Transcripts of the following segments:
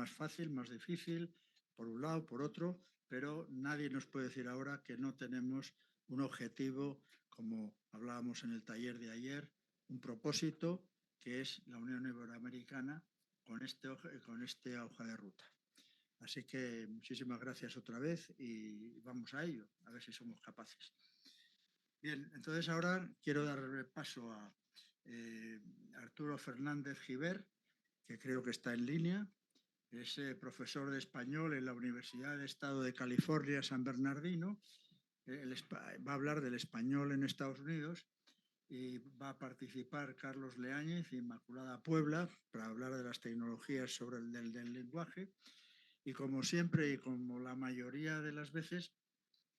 más fácil, más difícil, por un lado, por otro, pero nadie nos puede decir ahora que no tenemos un objetivo, como hablábamos en el taller de ayer, un propósito, que es la Unión Iberoamericana con esta hoja de ruta. Así que muchísimas gracias otra vez y vamos a ello, a ver si somos capaces. Bien, entonces ahora quiero dar paso a Arturo Fernández Giver, que creo que está en línea. Es profesor de español en la Universidad de Estado de California, San Bernardino. Va a hablar del español en Estados Unidos y va a participar Carlos Leáñez y Inmaculada Puebla para hablar de las tecnologías sobre del lenguaje. Y como siempre y como la mayoría de las veces,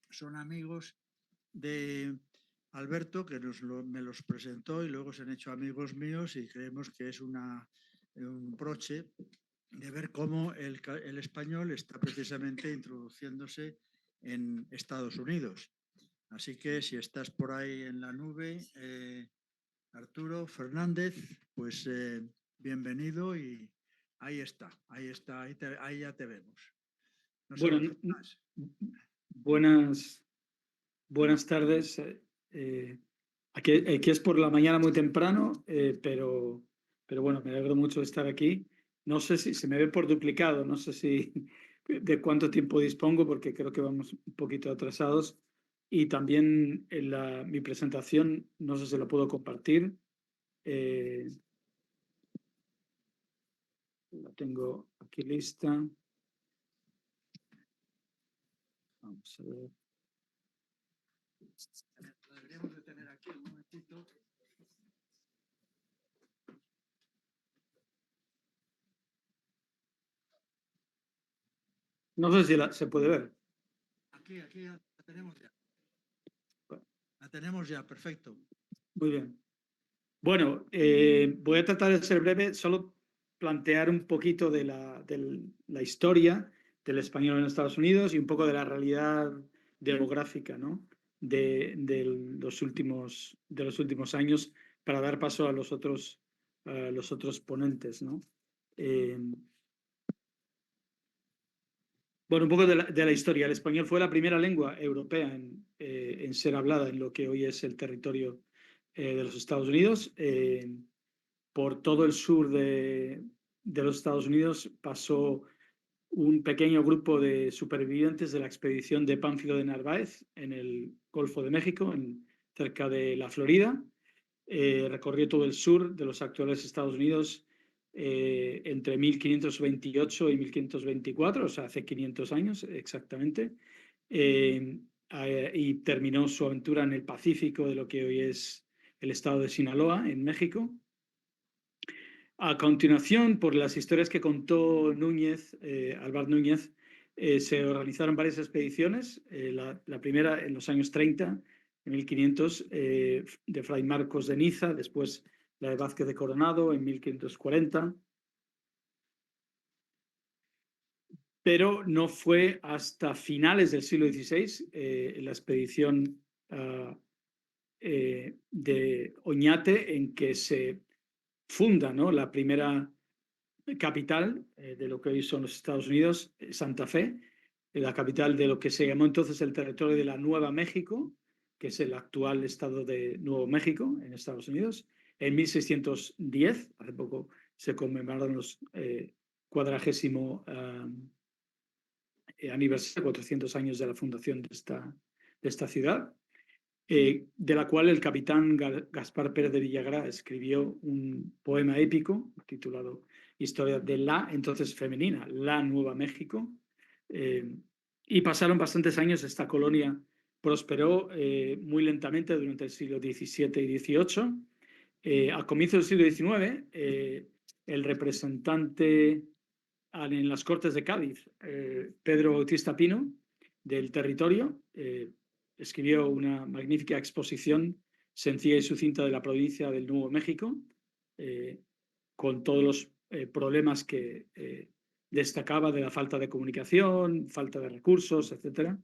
son amigos de Alberto, que me los presentó y luego se han hecho amigos míos y creemos que es un broche de ver cómo el español está precisamente introduciéndose en Estados Unidos. Así que si estás por ahí en la nube, Arturo Fernández, pues bienvenido y ahí está, ahí ya te vemos. No Bueno, sabemos más. buenas tardes. Aquí es por la mañana muy temprano, pero bueno, me alegro mucho de estar aquí. No sé si se me ve por duplicado, no sé si de cuánto tiempo dispongo, porque creo que vamos un poquito atrasados. Y también mi presentación, no sé si la puedo compartir. La tengo aquí lista. Vamos a ver. Lo deberíamos de tener aquí un momentito. No sé si se puede ver. Aquí la tenemos ya. La tenemos ya, perfecto. Muy bien. Bueno, voy a tratar de ser breve, solo plantear un poquito de la historia del español en Estados Unidos y un poco de la realidad demográfica, ¿no? de los últimos años para dar paso a los otros ponentes, ¿no? Bueno, un poco de la historia. El español fue la primera lengua europea en ser hablada en lo que hoy es el territorio de los Estados Unidos. Por todo el sur de los Estados Unidos pasó un pequeño grupo de supervivientes de la expedición de Pánfilo de Narváez en el Golfo de México, cerca de la Florida. Recorrió todo el sur de los actuales Estados Unidos entre 1528 y 1524, o sea, hace 500 años exactamente, y terminó su aventura en el Pacífico de lo que hoy es el estado de Sinaloa, en México. A continuación, por las historias que contó Álvar Núñez, se organizaron varias expediciones. La primera en los años 30, en 1500, de Fray Marcos de Niza, después la de Vázquez de Coronado en 1540. Pero no fue hasta finales del siglo XVI, la expedición de Oñate, en que se funda, ¿no?, la primera capital de lo que hoy son los Estados Unidos, Santa Fe, la capital de lo que se llamó entonces el territorio de la Nueva México, que es el actual estado de Nuevo México en Estados Unidos. En 1610, hace poco se conmemoraron los 40º aniversario, 400 años de la fundación de esta ciudad, de la cual el capitán Gaspar Pérez de Villagrá escribió un poema épico titulado Historia de la, entonces femenina, la Nueva México. Y pasaron bastantes años. Esta colonia prosperó muy lentamente durante el siglo XVII y XVIII. A comienzos del siglo XIX, el representante en las Cortes de Cádiz, Pedro Bautista Pino, del territorio, escribió una magnífica exposición sencilla y sucinta de la provincia del Nuevo México, con todos los problemas que destacaba de la falta de comunicación, falta de recursos, etc.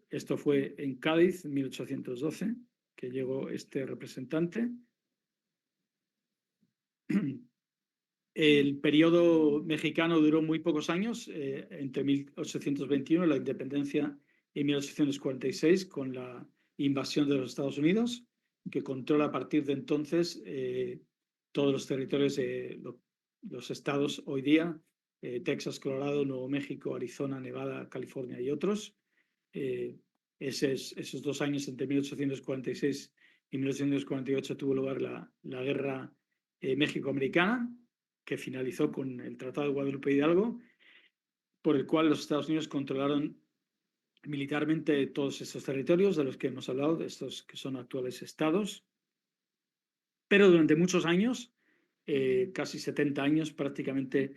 Esto fue en Cádiz, en 1812, que llegó este representante. El periodo mexicano duró muy pocos años, entre 1821, la independencia, y 1846, con la invasión de los Estados Unidos, que controla a partir de entonces todos los territorios de los estados hoy día, Texas, Colorado, Nuevo México, Arizona, Nevada, California y otros. Esos 2 años, entre 1846 y 1848, tuvo lugar la guerra México-americana, que finalizó con el Tratado de Guadalupe Hidalgo, por el cual los Estados Unidos controlaron militarmente todos estos territorios de los que hemos hablado, de estos que son actuales estados. Pero durante muchos años, casi 70 años prácticamente,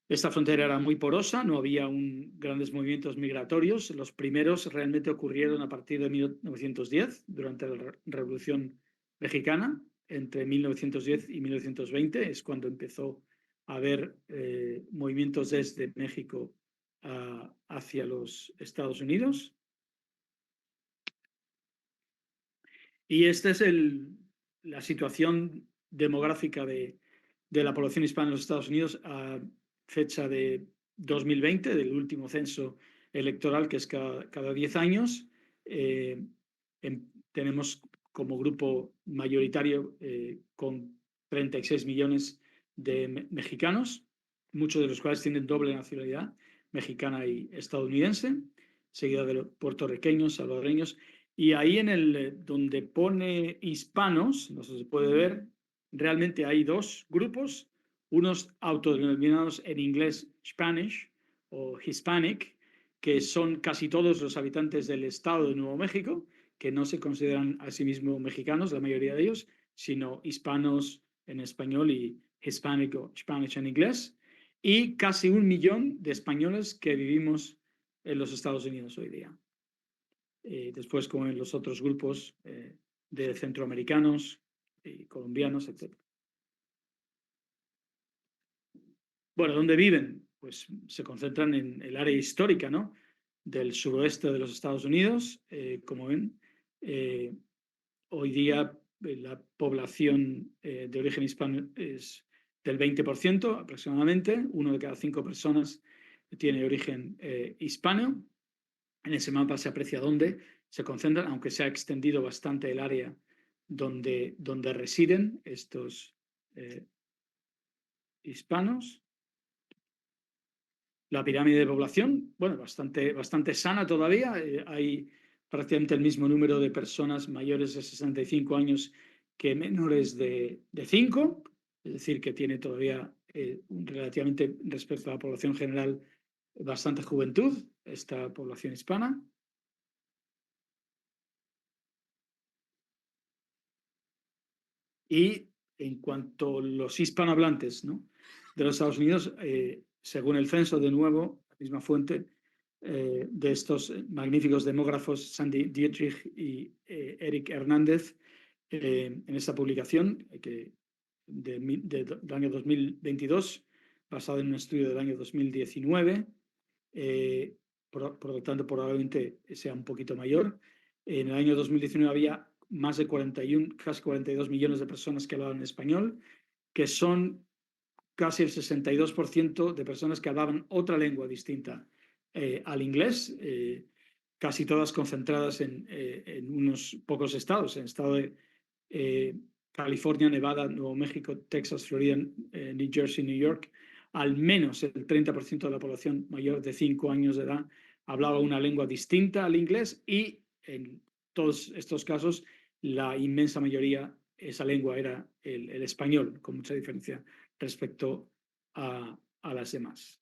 esta frontera era muy porosa, no había grandes movimientos migratorios. Los primeros realmente ocurrieron a partir de 1910, durante la Revolución Mexicana. Entre 1910 y 1920 es cuando empezó a haber movimientos desde México hacia los Estados Unidos. Y esta es la situación demográfica de la población hispana en los Estados Unidos a fecha de 2020, del último censo electoral, que es cada 10 años. Tenemos como grupo mayoritario con 36 millones de mexicanos, muchos de los cuales tienen doble nacionalidad, mexicana y estadounidense, seguida de los puertorriqueños, salvadoreños. Y ahí donde pone hispanos, no se puede ver, realmente hay 2 grupos, unos autodenominados en inglés Spanish o Hispanic, que son casi todos los habitantes del estado de Nuevo México, que no se consideran a sí mismos mexicanos, la mayoría de ellos, sino hispanos en español y Hispanic o Spanish en inglés, y casi 1 millón de españoles que vivimos en los Estados Unidos hoy día. Después, como en los otros grupos de centroamericanos y colombianos, etc. Bueno, ¿dónde viven? Pues se concentran en el área histórica, ¿no?, del suroeste de los Estados Unidos. Como ven, hoy día la población de origen hispano es del 20% aproximadamente. 1 de cada 5 personas tiene origen hispano. En ese mapa se aprecia dónde se concentran, aunque se ha extendido bastante el área donde residen estos hispanos. La pirámide de población, bueno, bastante sana todavía. Hay prácticamente el mismo número de personas mayores de 65 años que menores de 5, es decir, que tiene todavía relativamente, respecto a la población general, bastante juventud, esta población hispana. Y en cuanto a los hispanohablantes, ¿no?, de los Estados Unidos, según el censo, de nuevo, la misma fuente, de estos magníficos demógrafos, Sandy Dietrich y Eric Hernández, en esta publicación del año 2022, basada en un estudio del año 2019, por lo tanto probablemente sea un poquito mayor. En el año 2019 había más de 41, casi 42 millones de personas que hablaban español, que son casi el 62% de personas que hablaban otra lengua distinta al inglés, casi todas concentradas en unos pocos estados, en el estado de California, Nevada, Nuevo México, Texas, Florida, New Jersey, New York. Al menos el 30% de la población mayor de 5 años de edad hablaba una lengua distinta al inglés, y en todos estos casos la inmensa mayoría, esa lengua era el español, con mucha diferencia respecto a las demás.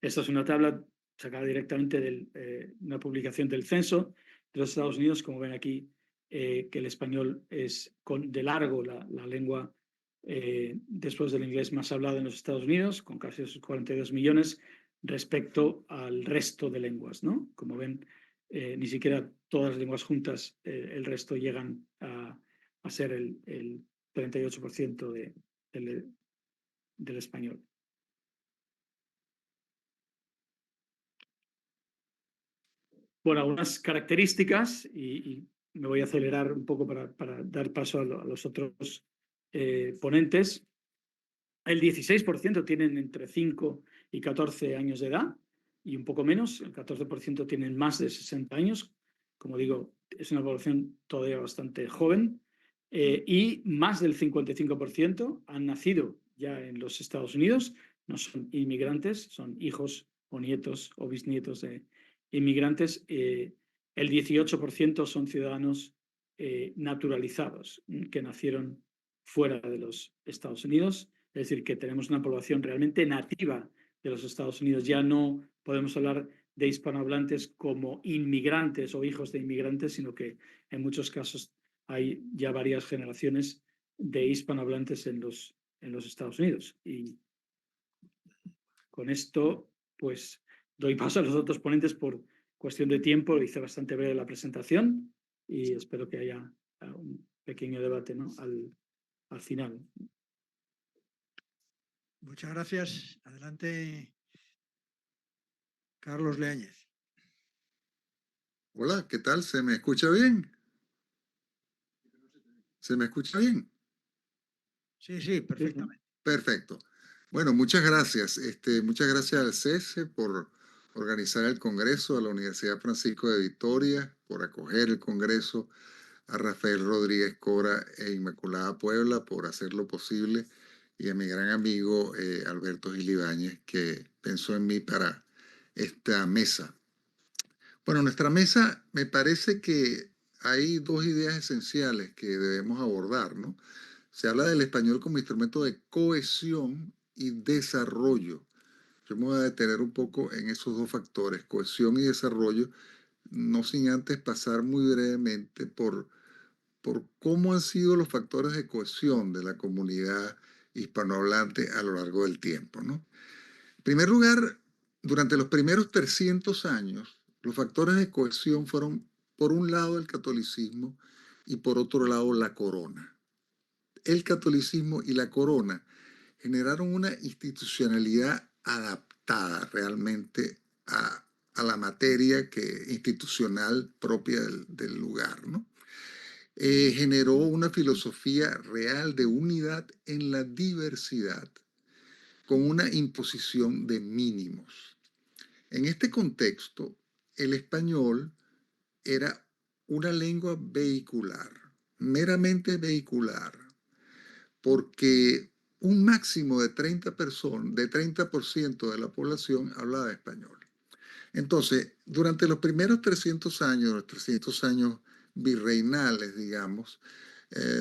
Esta es una tabla sacada directamente de una publicación del censo de los Estados Unidos. Como ven aquí, que el español es de largo la lengua después del inglés más hablada en los Estados Unidos, con casi esos 42 millones respecto al resto de lenguas, ¿no? Como ven, ni siquiera todas las lenguas juntas, el resto llegan a ser el 38% del español. Bueno, algunas características, y me voy a acelerar un poco para dar paso a los otros ponentes, el 16% tienen entre 5 y 14 años de edad y un poco menos, el 14% tienen más de 60 años. Como digo, es una población todavía bastante joven y más del 55% han nacido ya en los Estados Unidos, no son inmigrantes, son hijos o nietos o bisnietos de inmigrantes. El 18% son ciudadanos naturalizados que nacieron fuera de los Estados Unidos. Es decir, que tenemos una población realmente nativa de los Estados Unidos. Ya no podemos hablar de hispanohablantes como inmigrantes o hijos de inmigrantes, sino que en muchos casos hay ya varias generaciones de hispanohablantes en los Estados Unidos. Y con esto, pues, doy paso a los otros ponentes por cuestión de tiempo. Hice bastante breve la presentación y espero que haya un pequeño debate, ¿no?, al final. Muchas gracias. Adelante, Carlos Leáñez. Hola, ¿qué tal? ¿Se me escucha bien? ¿Se me escucha bien? Sí, perfectamente. Perfecto. Bueno, muchas gracias. Muchas gracias al CESE por organizar el Congreso, a la Universidad Francisco de Vitoria por acoger el Congreso, a Rafael Rodríguez Cora e Inmaculada Puebla por hacer lo posible y a mi gran amigo Alberto Gil Ibáñez que pensó en mí para esta mesa. Bueno, nuestra mesa me parece que hay dos ideas esenciales que debemos abordar, ¿no? Se habla del español como instrumento de cohesión y desarrollo. Yo me voy a detener un poco en esos dos factores, cohesión y desarrollo, no sin antes pasar muy brevemente por cómo han sido los factores de cohesión de la comunidad hispanohablante a lo largo del tiempo, ¿no? En primer lugar, durante los primeros 300 años, los factores de cohesión fueron, por un lado, el catolicismo y por otro lado, la corona. El catolicismo y la corona generaron una institucionalidad adaptada realmente a la materia institucional propia del lugar, ¿no? Generó una filosofía real de unidad en la diversidad, con una imposición de mínimos. En este contexto, el español era una lengua vehicular, meramente vehicular, porque un máximo de 30% de la población hablaba español. Entonces, durante los primeros 300 años, los 300 años virreinales, digamos,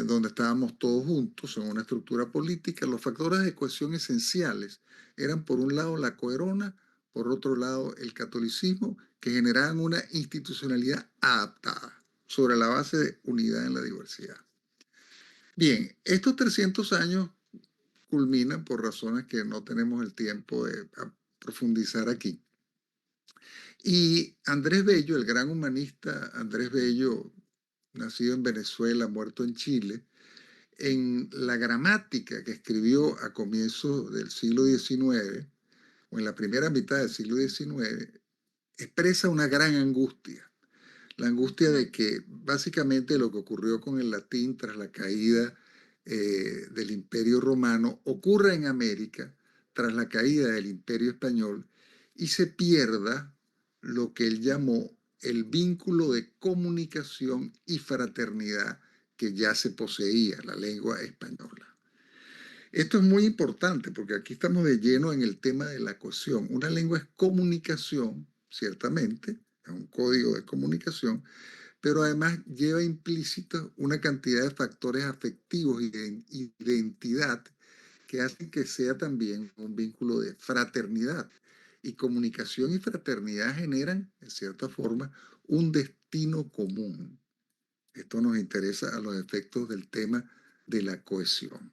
donde estábamos todos juntos en una estructura política, los factores de cohesión esenciales eran, por un lado, la corona, por otro lado, el catolicismo, que generaban una institucionalidad adaptada sobre la base de unidad en la diversidad. Bien, estos 300 años culminan por razones que no tenemos el tiempo de profundizar aquí. Y Andrés Bello, el gran humanista Andrés Bello, nacido en Venezuela, muerto en Chile, en la gramática que escribió a comienzos del siglo XIX, o en la primera mitad del siglo XIX, expresa una gran angustia. La angustia de que básicamente lo que ocurrió con el latín tras la caída del Imperio Romano ocurre en América tras la caída del Imperio Español y se pierda lo que él llamó el vínculo de comunicación y fraternidad que ya se poseía, la lengua española. Esto es muy importante porque aquí estamos de lleno en el tema de la cohesión. Una lengua es comunicación, ciertamente, es un código de comunicación, pero además lleva implícita una cantidad de factores afectivos y de identidad que hacen que sea también un vínculo de fraternidad. Y comunicación y fraternidad generan, en cierta forma, un destino común. Esto nos interesa a los efectos del tema de la cohesión.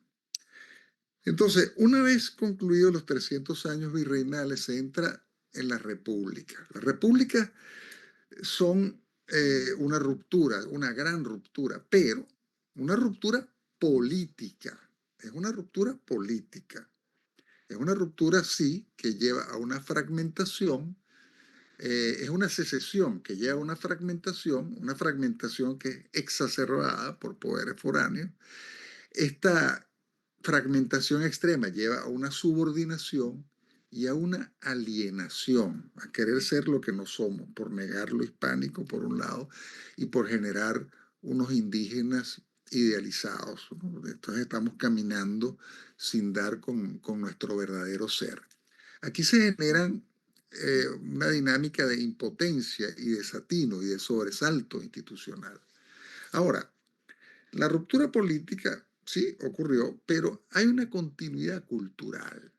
Entonces, una vez concluidos los 300 años virreinales, se entra en la república. Las repúblicas son una ruptura, una gran ruptura, pero una ruptura política. Es una ruptura política. Es una ruptura, sí, que lleva a una fragmentación. Es una secesión que lleva a una fragmentación que es exacerbada por poderes foráneos. Esta fragmentación extrema lleva a una subordinación y a una alienación, a querer ser lo que no somos, por negar lo hispánico por un lado y por generar unos indígenas idealizados, ¿no? Entonces estamos caminando sin dar con nuestro verdadero ser. Aquí se generan una dinámica de impotencia y desatino y de sobresalto institucional. Ahora, la ruptura política sí ocurrió, pero hay una continuidad cultural.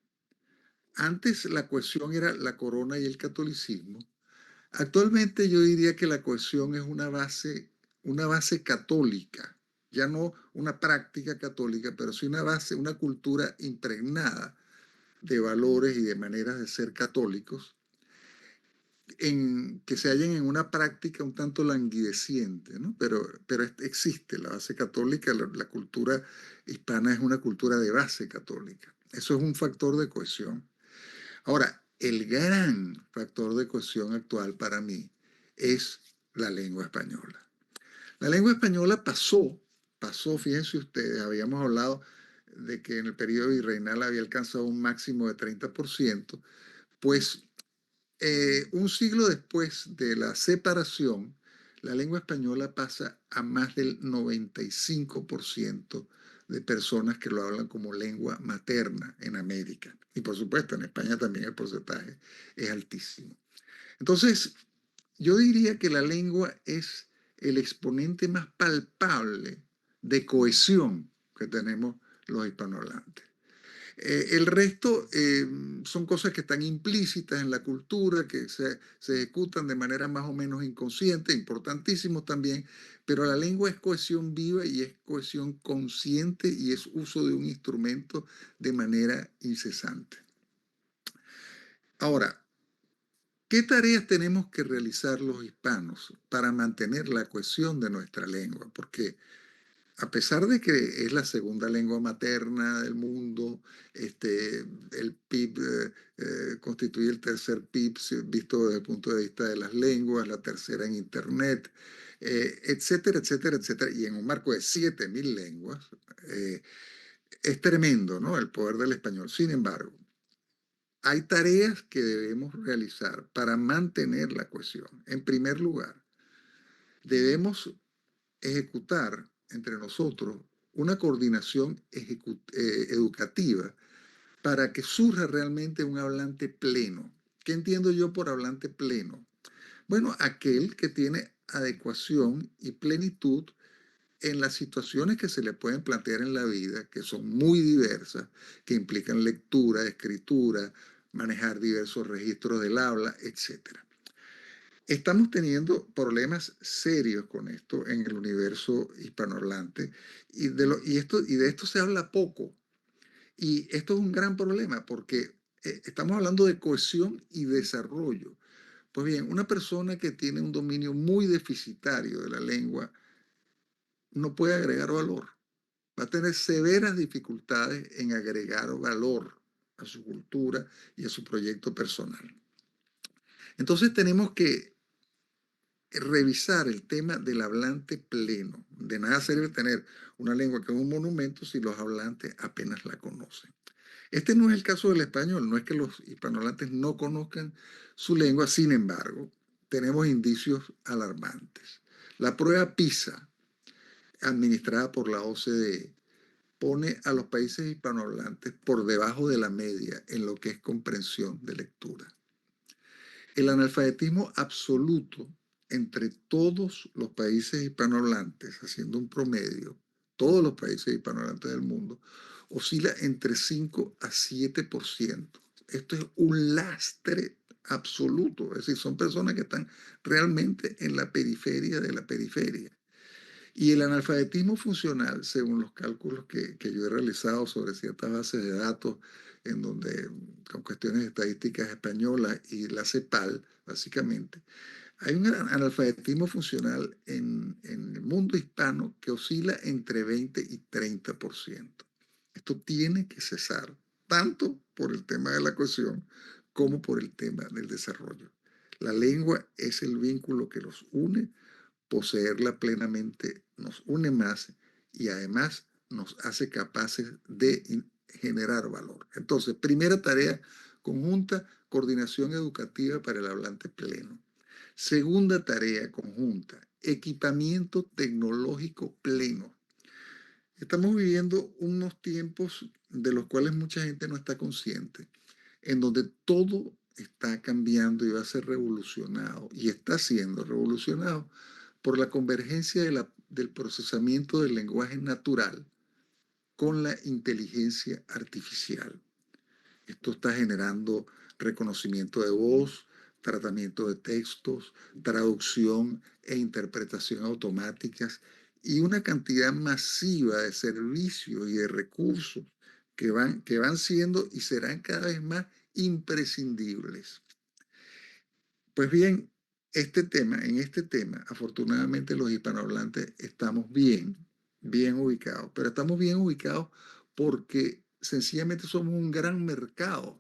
Antes la cohesión era la corona y el catolicismo. Actualmente yo diría que la cohesión es una base católica, ya no una práctica católica, pero sí una base, una cultura impregnada de valores y de maneras de ser católicos, que se hallen en una práctica un tanto languideciente, ¿no? Pero existe la base católica, la cultura hispana es una cultura de base católica. Eso es un factor de cohesión. Ahora, el gran factor de cohesión actual para mí es la lengua española. La lengua española pasó, fíjense ustedes, habíamos hablado de que en el periodo virreinal había alcanzado un máximo de 30%, pues un siglo después de la separación, la lengua española pasa a más del 95% de personas que lo hablan como lengua materna en América. Y por supuesto, en España también el porcentaje es altísimo. Entonces, yo diría que la lengua es el exponente más palpable de cohesión que tenemos los hispanohablantes. El resto son cosas que están implícitas en la cultura, que se ejecutan de manera más o menos inconsciente, importantísimos también, pero la lengua es cohesión viva y es cohesión consciente y es uso de un instrumento de manera incesante. Ahora, ¿qué tareas tenemos que realizar los hispanos para mantener la cohesión de nuestra lengua? Porque a pesar de que es la segunda lengua materna del mundo, el PIB constituye el tercer PIB visto desde el punto de vista de las lenguas, la tercera en Internet, etcétera, etcétera, etcétera, y en un marco de 7.000 lenguas, es tremendo, ¿no? El poder del español. Sin embargo, hay tareas que debemos realizar para mantener la cohesión. En primer lugar, debemos ejecutar entre nosotros una coordinación educativa para que surja realmente un hablante pleno. ¿Qué entiendo yo por hablante pleno? Bueno, aquel que tiene adecuación y plenitud en las situaciones que se le pueden plantear en la vida, que son muy diversas, que implican lectura, escritura, manejar diversos registros del habla, etcétera. Estamos teniendo problemas serios con esto en el universo hispanohablante y de esto se habla poco. Y esto es un gran problema porque estamos hablando de cohesión y desarrollo. Pues bien, una persona que tiene un dominio muy deficitario de la lengua no puede agregar valor. Va a tener severas dificultades en agregar valor a su cultura y a su proyecto personal. Entonces tenemos que revisar el tema del hablante pleno. De nada sirve tener una lengua que es un monumento si los hablantes apenas la conocen. Este no es el caso del español, no es que los hispanohablantes no conozcan su lengua, sin embargo, tenemos indicios alarmantes. La prueba PISA, administrada por la OCDE, pone a los países hispanohablantes por debajo de la media en lo que es comprensión de lectura. El analfabetismo absoluto entre todos los países hispanohablantes, haciendo un promedio, todos los países hispanohablantes del mundo, oscila entre 5 a 7%. Esto es un lastre absoluto, es decir, son personas que están realmente en la periferia de la periferia. Y el analfabetismo funcional, según los cálculos que yo he realizado sobre ciertas bases de datos, en donde, con cuestiones estadísticas españolas y la CEPAL, básicamente, hay un analfabetismo funcional en el mundo hispano que oscila entre 20 y 30%. Esto tiene que cesar, tanto por el tema de la cohesión como por el tema del desarrollo. La lengua es el vínculo que los une. Poseerla plenamente nos une más y además nos hace capaces de generar valor. Entonces, primera tarea conjunta, coordinación educativa para el hablante pleno. Segunda tarea conjunta, equipamiento tecnológico pleno. Estamos viviendo unos tiempos de los cuales mucha gente no está consciente, en donde todo está cambiando y va a ser revolucionado, y está siendo revolucionado por la convergencia del procesamiento del lenguaje natural con la inteligencia artificial. Esto está generando reconocimiento de voz, tratamiento de textos, traducción e interpretación automáticas y una cantidad masiva de servicios y de recursos que van siendo y serán cada vez más imprescindibles. Pues bien, en este tema, afortunadamente los hispanohablantes estamos bien ubicados, pero estamos bien ubicados porque sencillamente somos un gran mercado.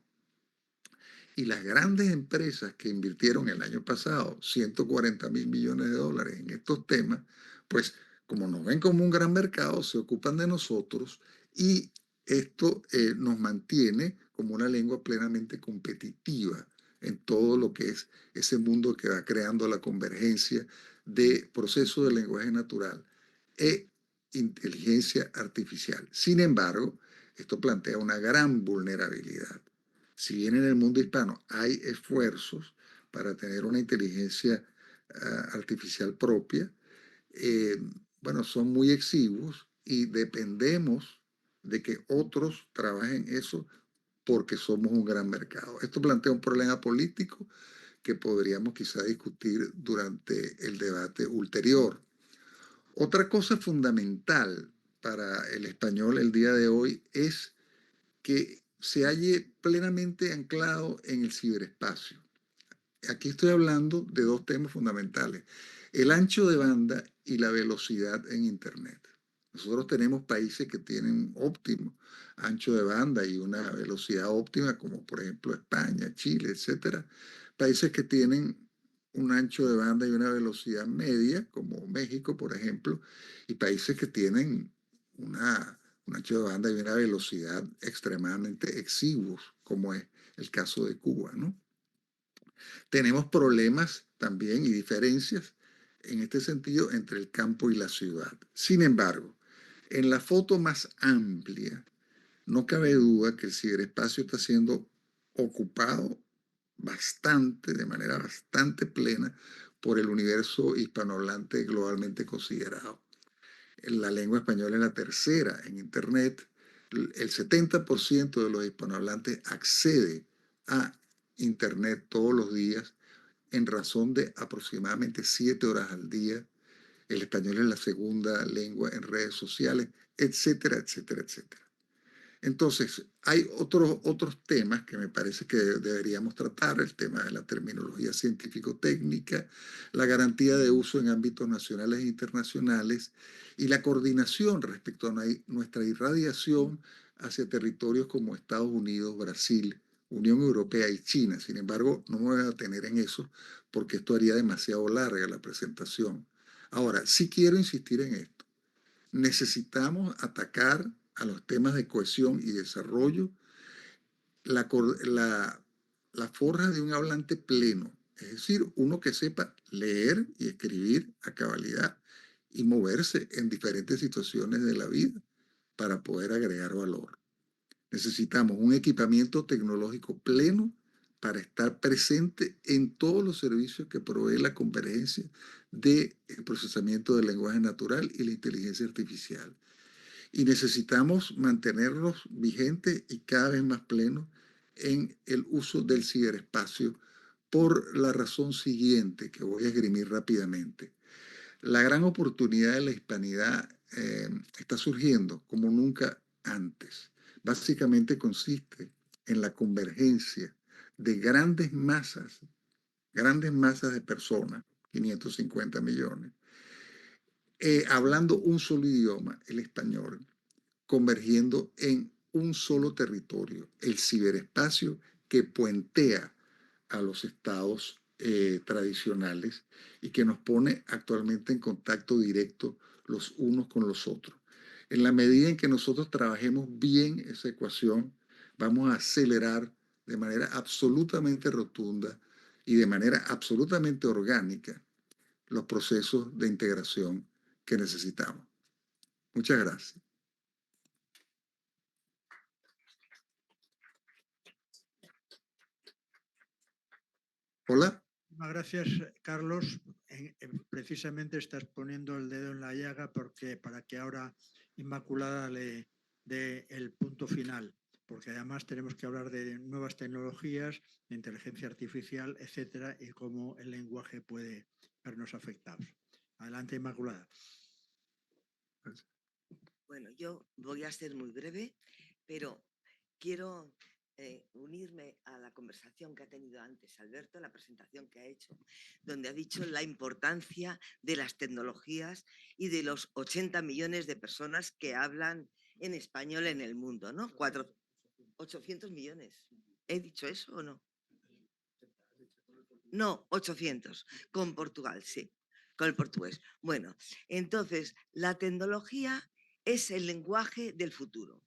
Y las grandes empresas que invirtieron el año pasado 140.000 millones de dólares en estos temas, pues como nos ven como un gran mercado, se ocupan de nosotros y esto nos mantiene como una lengua plenamente competitiva en todo lo que es ese mundo que va creando la convergencia de procesos de lenguaje natural e inteligencia artificial. Sin embargo, esto plantea una gran vulnerabilidad. Si bien en el mundo hispano hay esfuerzos para tener una inteligencia artificial propia, eh, bueno, son muy exiguos y dependemos de que otros trabajen eso porque somos un gran mercado. Esto plantea un problema político que podríamos quizá discutir durante el debate ulterior. Otra cosa fundamental para el español el día de hoy es que se halle plenamente anclado en el ciberespacio. Aquí estoy hablando de dos temas fundamentales, el ancho de banda y la velocidad en Internet. Nosotros tenemos países que tienen óptimo ancho de banda y una velocidad óptima, como por ejemplo España, Chile, etcétera. Países que tienen un ancho de banda y una velocidad media, como México, por ejemplo, y países que tienen un ancho de banda y una velocidad extremadamente exiguos, como es el caso de Cuba, ¿no? Tenemos problemas también y diferencias en este sentido entre el campo y la ciudad. Sin embargo, en la foto más amplia, no cabe duda que el ciberespacio está siendo ocupado de manera bastante plena, por el universo hispanohablante globalmente considerado. La lengua española es la tercera en Internet. El 70% de los hispanohablantes accede a Internet todos los días en razón de aproximadamente 7 horas al día. El español es la segunda lengua en redes sociales, etcétera, etcétera, etcétera. Entonces, hay otros temas que me parece que deberíamos tratar, el tema de la terminología científico-técnica, la garantía de uso en ámbitos nacionales e internacionales y la coordinación respecto a nuestra irradiación hacia territorios como Estados Unidos, Brasil, Unión Europea y China. Sin embargo, no me voy a detener en eso porque esto haría demasiado larga la presentación. Ahora, sí quiero insistir en esto. Necesitamos atacar a los temas de cohesión y desarrollo la, la forja de un hablante pleno, es decir, uno que sepa leer y escribir a cabalidad y moverse en diferentes situaciones de la vida para poder agregar valor. Necesitamos un equipamiento tecnológico pleno para estar presente en todos los servicios que provee la convergencia del procesamiento del lenguaje natural y la inteligencia artificial. Y necesitamos mantenernos vigentes y cada vez más plenos en el uso del ciberespacio por la razón siguiente que voy a esgrimir rápidamente. La gran oportunidad de la hispanidad está surgiendo como nunca antes. Básicamente consiste en la convergencia de grandes masas de personas, 550 millones, hablando un solo idioma, el español, convergiendo en un solo territorio, el ciberespacio que puentea a los estados tradicionales y que nos pone actualmente en contacto directo los unos con los otros. En la medida en que nosotros trabajemos bien esa ecuación, vamos a acelerar de manera absolutamente rotunda y de manera absolutamente orgánica los procesos de integración que necesitamos. Muchas gracias. Hola. Muchas gracias, Carlos. Precisamente estás poniendo el dedo en la llaga porque para que ahora Inmaculada le dé el punto final, porque además tenemos que hablar de nuevas tecnologías, de inteligencia artificial, etcétera, y cómo el lenguaje puede vernos afectados. Adelante, Inmaculada. Bueno, yo voy a ser muy breve, pero quiero unirme a la conversación que ha tenido antes Alberto, la presentación que ha hecho, donde ha dicho la importancia de las tecnologías y de los 80 millones de personas que hablan en español en el mundo, ¿no? 800 millones. ¿He dicho eso o no? No, 800, con Portugal, sí, con el portugués. Bueno, entonces, la tecnología es el lenguaje del futuro,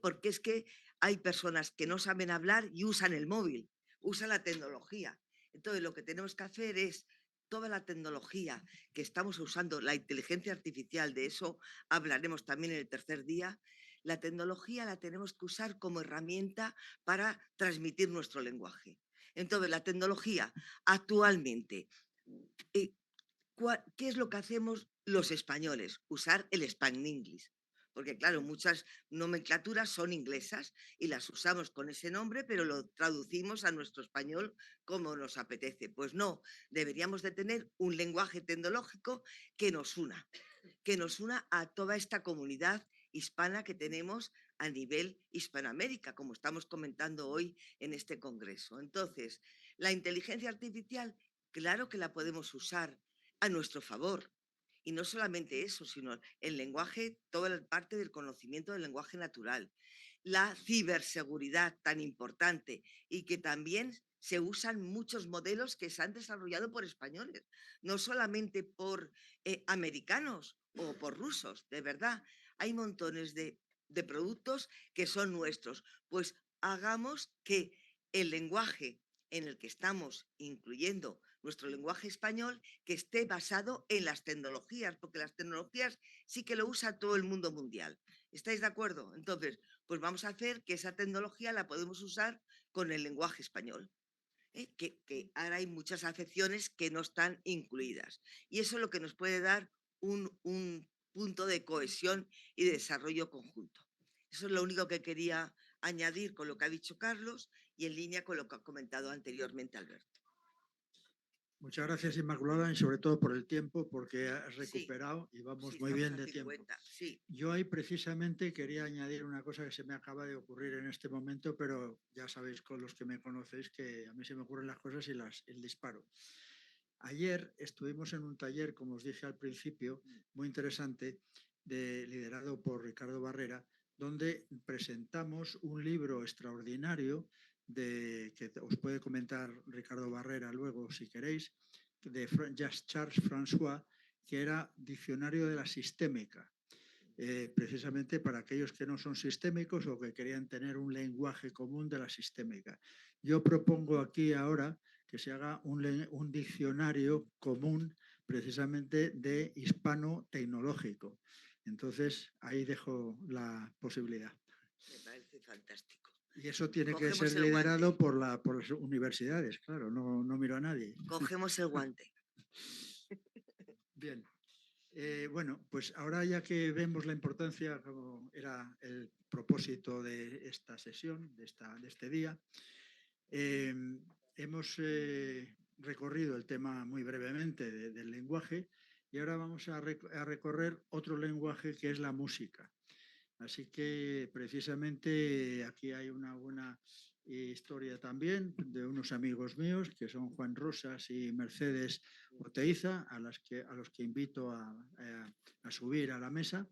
porque es que hay personas que no saben hablar y usan el móvil, usan la tecnología. Entonces, lo que tenemos que hacer es toda la tecnología que estamos usando, la inteligencia artificial, de eso hablaremos también en el tercer día, la tecnología la tenemos que usar como herramienta para transmitir nuestro lenguaje. Entonces, la tecnología actualmente, ¿qué es lo que hacemos los españoles? Usar el Span English. Porque claro, muchas nomenclaturas son inglesas y las usamos con ese nombre, pero lo traducimos a nuestro español como nos apetece. Pues no, deberíamos de tener un lenguaje tecnológico que nos una a toda esta comunidad hispana que tenemos a nivel Hispanoamérica, como estamos comentando hoy en este congreso. Entonces, la inteligencia artificial, claro que la podemos usar a nuestro favor. Y no solamente eso, sino el lenguaje, toda la parte del conocimiento del lenguaje natural. La ciberseguridad tan importante y que también se usan muchos modelos que se han desarrollado por españoles, no solamente por americanos o por rusos, de verdad. Hay montones de productos que son nuestros. Pues hagamos que el lenguaje en el que estamos incluyendo nuestro lenguaje español, que esté basado en las tecnologías, porque las tecnologías sí que lo usa todo el mundo mundial. ¿Estáis de acuerdo? Entonces, pues vamos a hacer que esa tecnología la podemos usar con el lenguaje español. Que ahora hay muchas acepciones que no están incluidas. Y eso es lo que nos puede dar un punto de cohesión y de desarrollo conjunto. Eso es lo único que quería añadir con lo que ha dicho Carlos y en línea con lo que ha comentado anteriormente Alberto. Muchas gracias, Inmaculada, y sobre todo por el tiempo, porque has recuperado y vamos muy bien de 50, tiempo. sí. Yo ahí precisamente quería añadir una cosa que se me acaba de ocurrir en este momento, pero ya sabéis con los que me conocéis que a mí se me ocurren las cosas y el disparo. Ayer estuvimos en un taller, como os dije al principio, muy interesante, liderado por Ricardo Barrera, donde presentamos un libro extraordinario que os puede comentar Ricardo Barrera luego si queréis, de Charles François, que era Diccionario de la Sistémica. Precisamente para aquellos que no son sistémicos o que querían tener un lenguaje común de la sistémica. Yo propongo aquí ahora que se haga un diccionario común precisamente de hispano tecnológico. Entonces, ahí dejo la posibilidad. Me parece fantástico. Y eso tiene que ser liderado por las universidades, claro, no miro a nadie. Cogemos el guante. Bien. Bueno, pues ahora ya que vemos la importancia, como era el propósito de esta sesión, de este día, hemos recorrido el tema muy brevemente del lenguaje y ahora vamos a recorrer otro lenguaje que es la música. Así que precisamente aquí hay una buena historia también de unos amigos míos que son Juan Rosas y Mercedes Oteiza, a los que invito a subir a la mesa.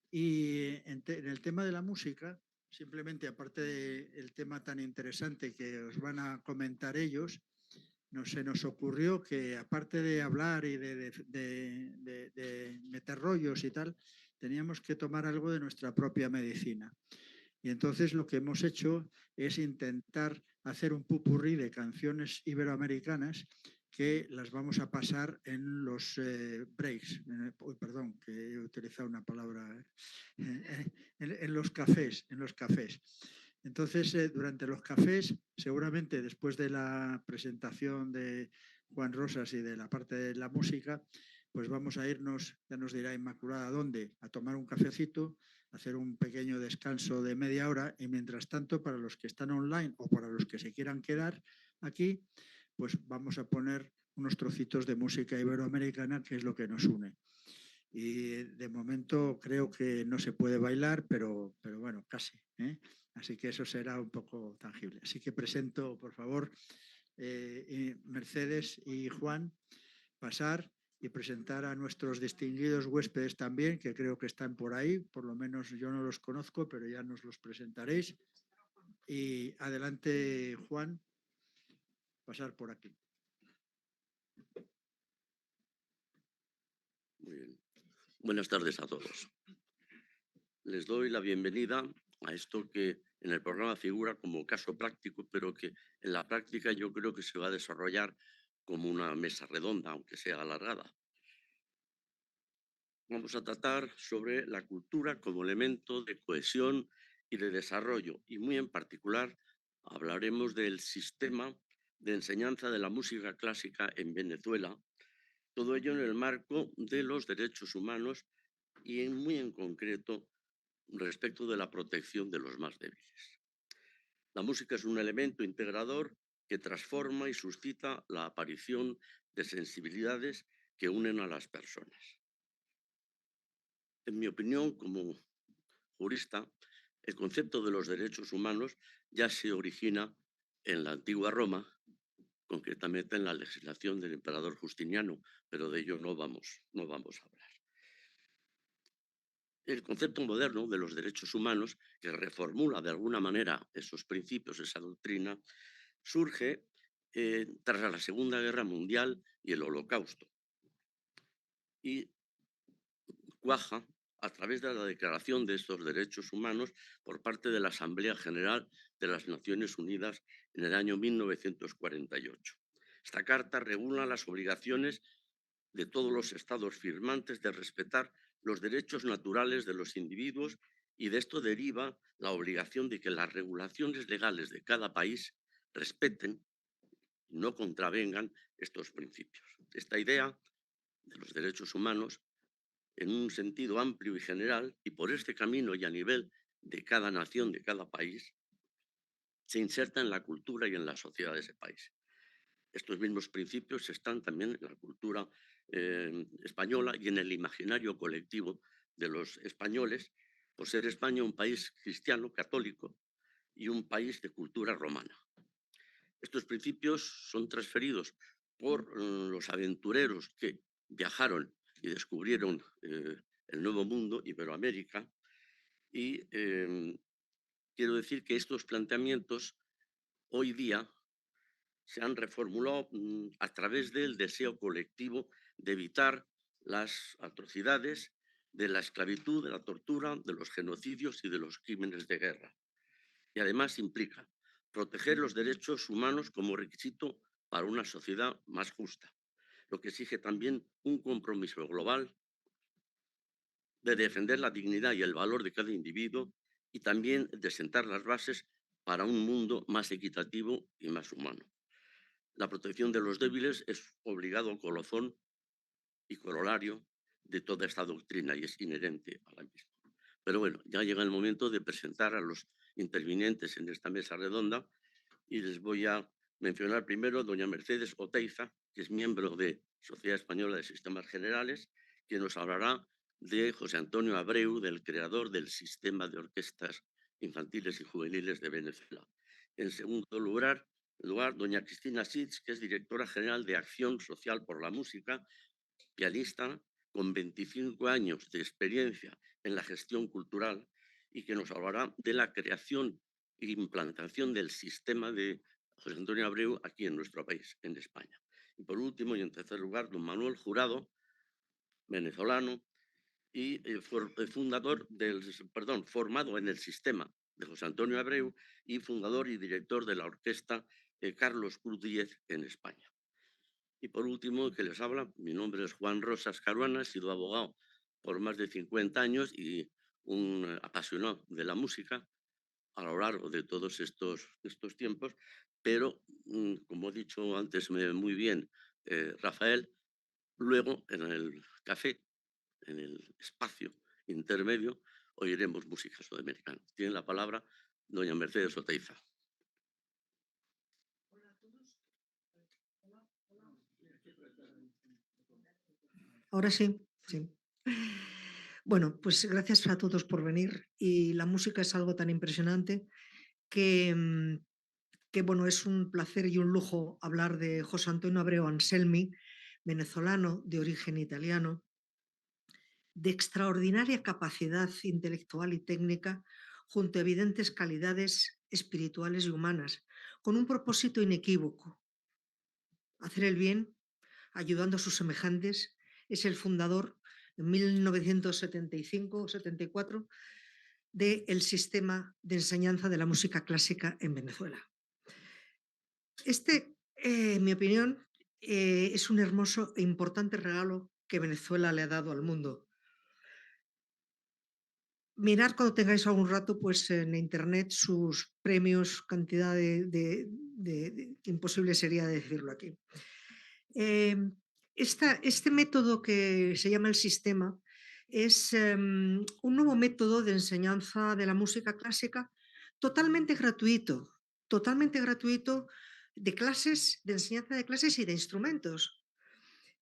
Y en el tema de la música, simplemente aparte del tema tan interesante que os van a comentar ellos, se nos ocurrió que aparte de hablar y de meter rollos y tal, teníamos que tomar algo de nuestra propia medicina. Y entonces lo que hemos hecho es intentar hacer un popurrí de canciones iberoamericanas que las vamos a pasar en los breaks. Perdón, que he utilizado una palabra. En los cafés. Entonces, durante los cafés, seguramente después de la presentación de Juan Rosas y de la parte de la música, pues vamos a irnos, ya nos dirá Inmaculada dónde, a tomar un cafecito, hacer un pequeño descanso de media hora y mientras tanto, para los que están online o para los que se quieran quedar aquí, pues vamos a poner unos trocitos de música iberoamericana, que es lo que nos une. Y de momento creo que no se puede bailar, pero bueno, casi, ¿eh? Así que eso será un poco tangible. Así que presento, por favor, Mercedes y Juan, pasar y presentar a nuestros distinguidos huéspedes también, que creo que están por ahí, por lo menos yo no los conozco, pero ya nos los presentaréis. Y adelante, Juan, pasar por aquí. Muy bien. Buenas tardes a todos. Les doy la bienvenida a esto que en el programa figura como caso práctico, pero que en la práctica yo creo que se va a desarrollar como una mesa redonda, aunque sea alargada. Vamos a tratar sobre la cultura como elemento de cohesión y de desarrollo, y muy en particular hablaremos del sistema de enseñanza de la música clásica en Venezuela, todo ello en el marco de los derechos humanos y muy en concreto respecto de la protección de los más débiles. La música es un elemento integrador que transforma y suscita la aparición de sensibilidades que unen a las personas. En mi opinión, como jurista, el concepto de los derechos humanos ya se origina en la antigua Roma, concretamente en la legislación del emperador Justiniano, pero de ello no vamos a hablar. El concepto moderno de los derechos humanos, que reformula de alguna manera esos principios, esa doctrina, surge tras la Segunda Guerra Mundial y el Holocausto. Y cuaja a través de la Declaración de estos Derechos Humanos por parte de la Asamblea General de las Naciones Unidas en el año 1948. Esta carta regula las obligaciones de todos los estados firmantes de respetar los derechos naturales de los individuos y de esto deriva la obligación de que las regulaciones legales de cada país respeten y no contravengan estos principios. Esta idea de los derechos humanos, en un sentido amplio y general, y por este camino y a nivel de cada nación, de cada país, se inserta en la cultura y en la sociedad de ese país. Estos mismos principios están también en la cultura española y en el imaginario colectivo de los españoles, por ser España un país cristiano, católico, y un país de cultura romana. Estos principios son transferidos por los aventureros que viajaron y descubrieron el Nuevo Mundo, Iberoamérica, y quiero decir que estos planteamientos hoy día se han reformulado a través del deseo colectivo de evitar las atrocidades de la esclavitud, de la tortura, de los genocidios y de los crímenes de guerra. Y además implica proteger los derechos humanos como requisito para una sociedad más justa, lo que exige también un compromiso global de defender la dignidad y el valor de cada individuo y también de sentar las bases para un mundo más equitativo y más humano. La protección de los débiles es obligado colofón y corolario de toda esta doctrina y es inherente a la misma. Pero bueno, ya llega el momento de presentar a los intervinientes en esta mesa redonda y les voy a mencionar primero a doña Mercedes Oteiza, que es miembro de Sociedad Española de Sistemas Generales, que nos hablará de José Antonio Abreu, del creador del Sistema de Orquestas Infantiles y Juveniles de Venezuela. En segundo lugar, doña Cristina Sitz, que es directora general de Acción Social por la Música, pianista con 25 años de experiencia en la gestión cultural y que nos hablará de la creación e implantación del sistema de José Antonio Abreu aquí en nuestro país, en España. Y por último, y en tercer lugar, don Manuel Jurado, venezolano, y formado en el sistema de José Antonio Abreu y fundador y director de la orquesta Carlos Cruz Díez en España. Y por último, el que les habla, mi nombre es Juan Rosas Caruana, he sido abogado por más de 50 años y un apasionado de la música a lo largo de todos estos tiempos, pero como he dicho antes muy bien Rafael, luego en el café, en el espacio intermedio, oiremos música sudamericana. Tiene la palabra doña Mercedes Oteiza. Ahora sí, sí. Bueno, pues gracias a todos por venir. Y la música es algo tan impresionante que, bueno, es un placer y un lujo hablar de José Antonio Abreu Anselmi, venezolano de origen italiano, de extraordinaria capacidad intelectual y técnica, junto a evidentes calidades espirituales y humanas, con un propósito inequívoco: hacer el bien, ayudando a sus semejantes. Es el fundador en 1975-74 del sistema de enseñanza de la música clásica en Venezuela. En mi opinión, es un hermoso e importante regalo que Venezuela le ha dado al mundo. Mirad cuando tengáis algún rato, pues en internet, sus premios, cantidad imposible sería decirlo aquí. Este método que se llama el sistema es un nuevo método de enseñanza de la música clásica totalmente gratuito de clases, de enseñanza de clases y de instrumentos,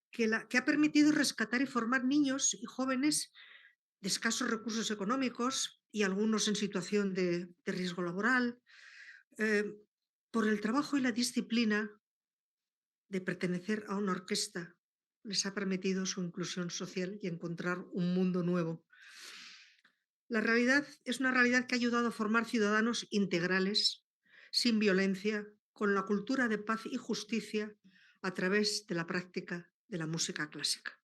que ha permitido rescatar y formar niños y jóvenes de escasos recursos económicos y algunos en situación de riesgo laboral, por el trabajo y la disciplina de pertenecer a una orquesta. Les ha permitido su inclusión social y encontrar un mundo nuevo. La realidad es una realidad que ha ayudado a formar ciudadanos integrales, sin violencia, con la cultura de paz y justicia a través de la práctica de la música clásica.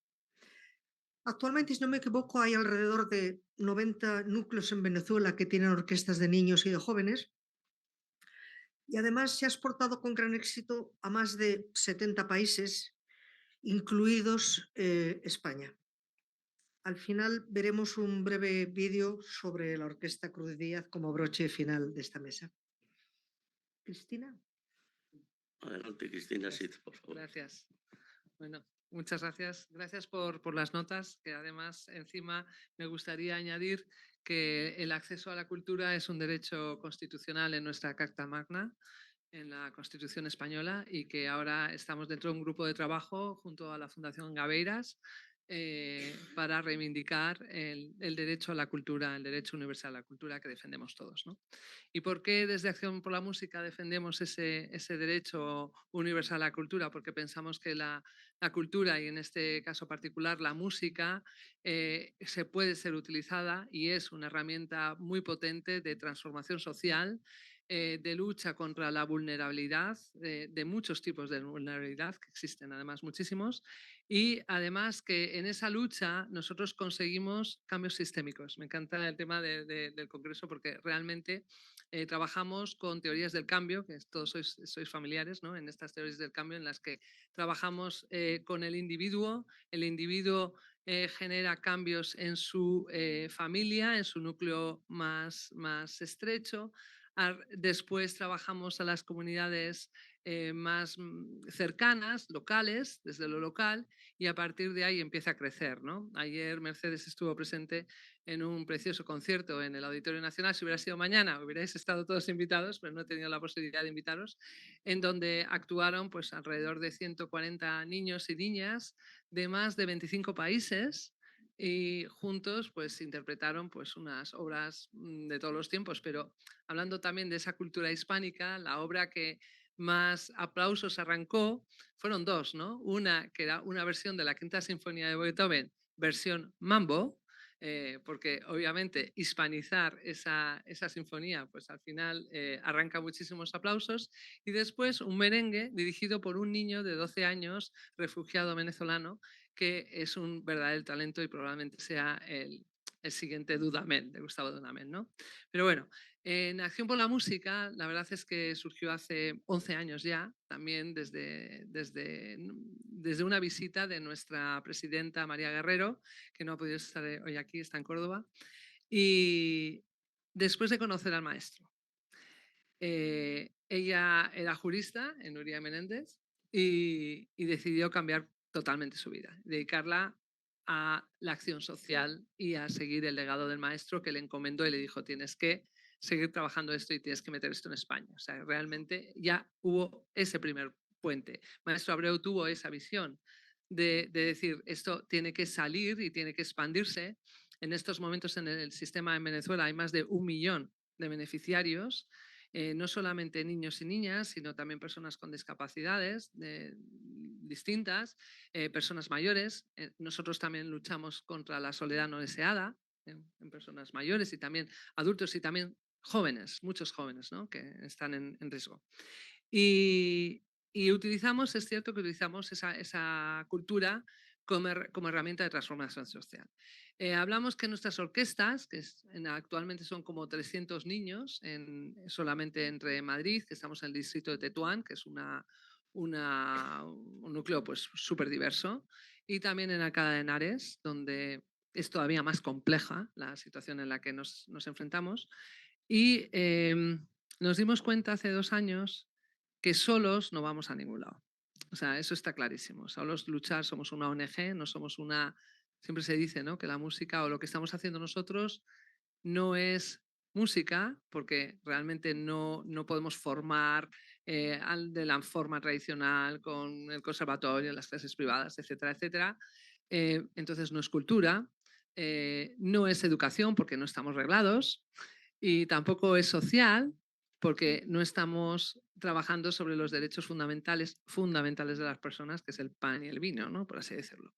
Actualmente, si no me equivoco, hay alrededor de 90 núcleos en Venezuela que tienen orquestas de niños y de jóvenes, y además se ha exportado con gran éxito a más de 70 países, incluidos España. Al final veremos un breve vídeo sobre la Orquesta Cruz Díaz como broche final de esta mesa. Cristina. Adelante, Cristina, sí, por favor. Gracias. Bueno, muchas gracias. Gracias por las notas, que además encima me gustaría añadir que el acceso a la cultura es un derecho constitucional en nuestra Carta Magna, en la Constitución española, y que ahora estamos dentro de un grupo de trabajo junto a la Fundación Gaveiras para reivindicar el derecho a la cultura, el derecho universal a la cultura que defendemos todos, ¿no? ¿Y por qué desde Acción por la Música defendemos ese derecho universal a la cultura? Porque pensamos que la cultura, y en este caso particular la música, se puede ser utilizada y es una herramienta muy potente de transformación social, de lucha contra la vulnerabilidad, de muchos tipos de vulnerabilidad, que existen además muchísimos, y además que en esa lucha nosotros conseguimos cambios sistémicos. Me encanta el tema del Congreso porque realmente trabajamos con teorías del cambio, que todos sois familiares, ¿no?, en estas teorías del cambio en las que trabajamos con el individuo genera cambios en su familia, en su núcleo más estrecho. Después trabajamos a las comunidades más cercanas, locales, desde lo local, y a partir de ahí empieza a crecer, ¿no? Ayer Mercedes estuvo presente en un precioso concierto en el Auditorio Nacional. Si hubiera sido mañana, hubierais estado todos invitados, pero no he tenido la posibilidad de invitaros, en donde actuaron pues alrededor de 140 niños y niñas de más de 25 países, y juntos pues interpretaron pues unas obras de todos los tiempos, pero hablando también de esa cultura hispánica, la obra que más aplausos arrancó fueron dos, ¿no? Una que era una versión de la Quinta Sinfonía de Beethoven, versión mambo, porque obviamente hispanizar esa sinfonía, pues al final arranca muchísimos aplausos, y después un merengue dirigido por un niño de 12 años, refugiado venezolano, que es un verdadero talento y probablemente sea el siguiente Dudamel, de Gustavo Dudamel, ¿no? Pero bueno, en Acción por la Música, la verdad es que surgió hace 11 años ya, también desde una visita de nuestra presidenta María Guerrero, que no ha podido estar hoy aquí, está en Córdoba, y después de conocer al maestro. Ella era jurista en Nuria Menéndez y decidió cambiar totalmente su vida, dedicarla a la acción social y a seguir el legado del maestro, que le encomendó y le dijo: tienes que seguir trabajando esto y tienes que meter esto en España. O sea, realmente ya hubo ese primer puente. Maestro Abreu tuvo esa visión de decir, esto tiene que salir y tiene que expandirse. En estos momentos en el sistema en Venezuela hay más de 1 millón de beneficiarios, no solamente niños y niñas, sino también personas con discapacidades distintas, personas mayores. Nosotros también luchamos contra la soledad no deseada en personas mayores y también adultos y también jóvenes, muchos jóvenes, ¿no?, que están en riesgo. Y utilizamos, es cierto que utilizamos esa cultura como herramienta de transformación social. Hablamos que nuestras orquestas, que actualmente son como 300 niños solamente entre Madrid, que estamos en el distrito de Tetuán, que es un núcleo pues súper diverso, y también en Alcalá de Henares, donde es todavía más compleja la situación en la que nos enfrentamos. Y nos dimos cuenta hace 2 años que solos no vamos a ningún lado. O sea, eso está clarísimo. Solos luchar, somos una ONG, no somos una... Siempre se dice, ¿no?, que la música o lo que estamos haciendo nosotros no es música, porque realmente no podemos formar de la forma tradicional con el conservatorio, las clases privadas, etcétera, etcétera. Entonces no es cultura, no es educación porque no estamos reglados, y tampoco es social porque no estamos trabajando sobre los derechos fundamentales de las personas, que es el pan y el vino, ¿no?, por así decirlo.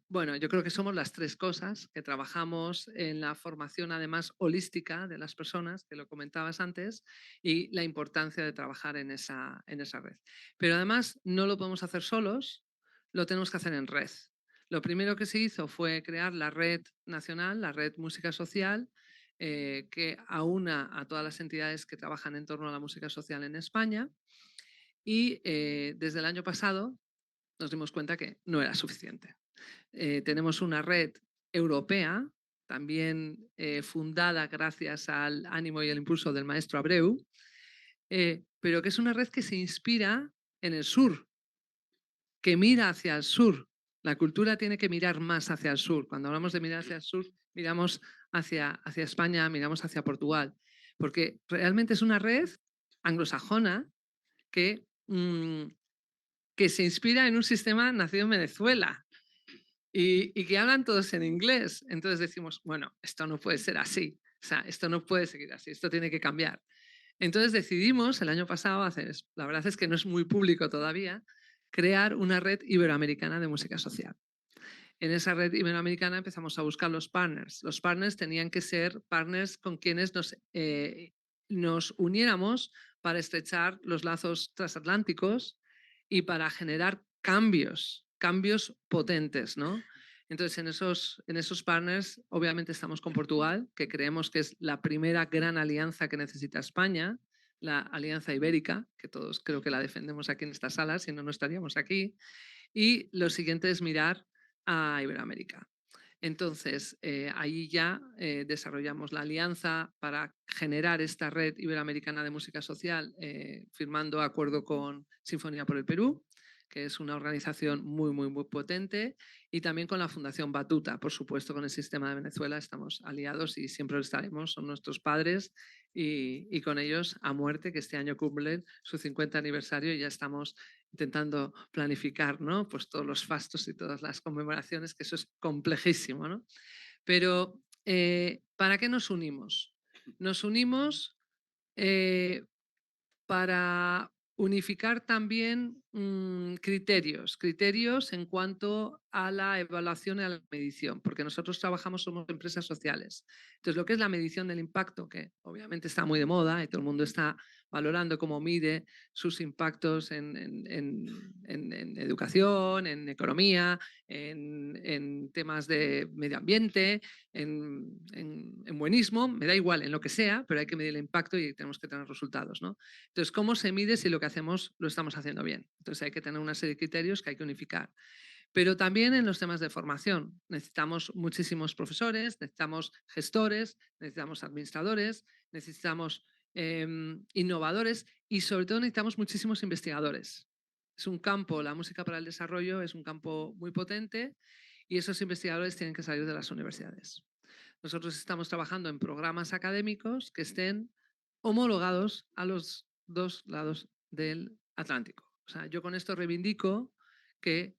Bueno, yo creo que somos las 3 cosas que trabajamos en la formación, además holística, de las personas, que lo comentabas antes, y la importancia de trabajar en esa red. Pero además no lo podemos hacer solos, lo tenemos que hacer en red. Lo primero que se hizo fue crear la red nacional, la red Música Social, que aúna a todas las entidades que trabajan en torno a la música social en España, y desde el año pasado nos dimos cuenta que no era suficiente. Tenemos una red europea, también fundada gracias al ánimo y el impulso del maestro Abreu, pero que es una red que se inspira en el sur, que mira hacia el sur. La cultura tiene que mirar más hacia el sur. Cuando hablamos de mirar hacia el sur, miramos hacia España, miramos hacia Portugal, porque realmente es una red anglosajona que se inspira en un sistema nacido en Venezuela y que hablan todos en inglés. Entonces decimos, bueno, esto no puede ser así, o sea, esto no puede seguir así, esto tiene que cambiar. Entonces decidimos el año pasado, la verdad es que no es muy público todavía, crear una red iberoamericana de música social. En esa red iberoamericana empezamos a buscar los partners. Los partners tenían que ser partners con quienes nos uniéramos para estrechar los lazos transatlánticos y para generar cambios potentes, ¿no? Entonces, en esos partners, obviamente estamos con Portugal, que creemos que es la primera gran alianza que necesita España, la Alianza Ibérica, que todos creo que la defendemos aquí en esta sala, si no, no estaríamos aquí. Y lo siguiente es mirar a Iberoamérica. Entonces, ahí ya desarrollamos la alianza para generar esta red iberoamericana de música social, firmando acuerdo con Sinfonía por el Perú, que es una organización muy, muy, muy potente, y también con la Fundación Batuta, por supuesto, con el Sistema de Venezuela estamos aliados y siempre lo estaremos, son nuestros padres, y con ellos a muerte, que este año cumplen su 50 aniversario y ya estamos intentando planificar, ¿no?, pues todos los fastos y todas las conmemoraciones, que eso es complejísimo, ¿no? Pero, ¿para qué nos unimos? Nos unimos para Unificar también criterios en cuanto a la evaluación y a la medición, porque nosotros somos empresas sociales. Entonces, lo que es la medición del impacto, que obviamente está muy de moda y todo el mundo está valorando cómo mide sus impactos en educación, en economía, en temas de medio ambiente, en buenismo, me da igual, en lo que sea, pero hay que medir el impacto y tenemos que tener resultados, ¿no? Entonces, ¿cómo se mide si lo que hacemos lo estamos haciendo bien? Entonces, hay que tener una serie de criterios que hay que unificar. Pero también en los temas de formación. Necesitamos muchísimos profesores, necesitamos gestores, necesitamos administradores, necesitamos innovadores y sobre todo necesitamos muchísimos investigadores. Es un campo, la música para el desarrollo es un campo muy potente y esos investigadores tienen que salir de las universidades. Nosotros estamos trabajando en programas académicos que estén homologados a los dos lados del Atlántico. O sea, yo con esto reivindico que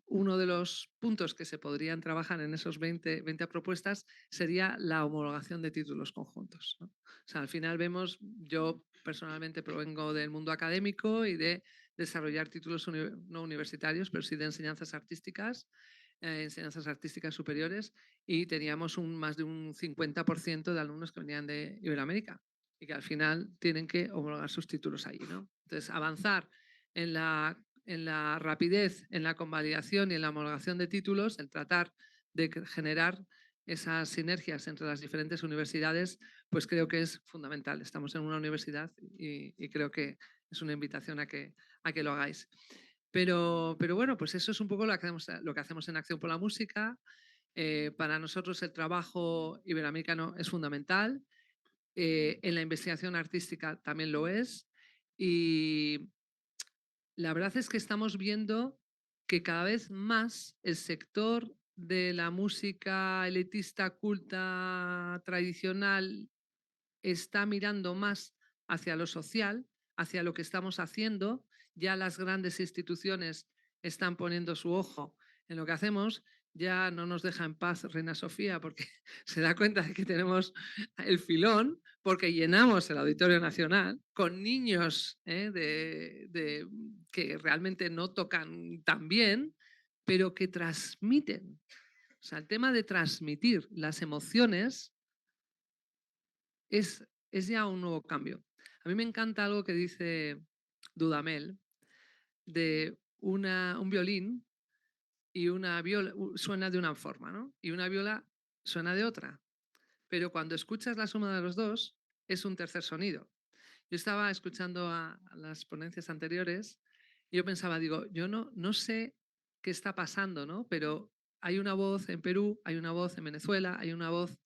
uno de los puntos que se podrían trabajar en esos 20 propuestas sería la homologación de títulos conjuntos, ¿no? O sea, al final vemos, yo personalmente provengo del mundo académico y de desarrollar títulos no universitarios, pero sí de enseñanzas artísticas superiores, y teníamos más de un 50% de alumnos que venían de Iberoamérica y que al final tienen que homologar sus títulos allí, ¿no? Entonces, avanzar en la rapidez, en la convalidación y en la homologación de títulos, el tratar de generar esas sinergias entre las diferentes universidades, pues creo que es fundamental. Estamos en una universidad y creo que es una invitación a que lo hagáis. Pero bueno, pues eso es un poco lo que hacemos en Acción por la Música. Para nosotros el trabajo iberoamericano es fundamental. En la investigación artística también lo es. Y la verdad es que estamos viendo que cada vez más el sector de la música elitista, culta, tradicional, está mirando más hacia lo social, hacia lo que estamos haciendo. Ya las grandes instituciones están poniendo su ojo en lo que hacemos. Ya no nos deja en paz Reina Sofía porque se da cuenta de que tenemos el filón, porque llenamos el Auditorio Nacional con niños que realmente no tocan tan bien, pero que transmiten. O sea, el tema de transmitir las emociones es ya un nuevo cambio. A mí me encanta algo que dice Dudamel de un violín y una viola suena de una forma, ¿no? Y una viola suena de otra. Pero cuando escuchas la suma de los dos, es un tercer sonido. Yo estaba escuchando a las ponencias anteriores y yo pensaba, digo, yo no sé qué está pasando, ¿no? Pero hay una voz en Perú, hay una voz en Venezuela, hay una voz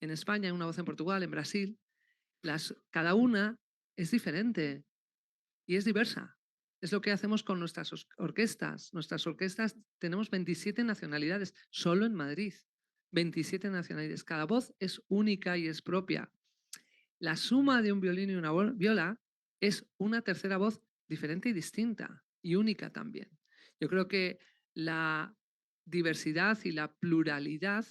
en España, hay una voz en Portugal, en Brasil. Cada una es diferente y es diversa. Es lo que hacemos con nuestras orquestas. Nuestras orquestas tenemos 27 nacionalidades, solo en Madrid. 27 nacionalidades. Cada voz es única y es propia. La suma de un violín y una viola es una tercera voz diferente y distinta y única también. Yo creo que la diversidad y la pluralidad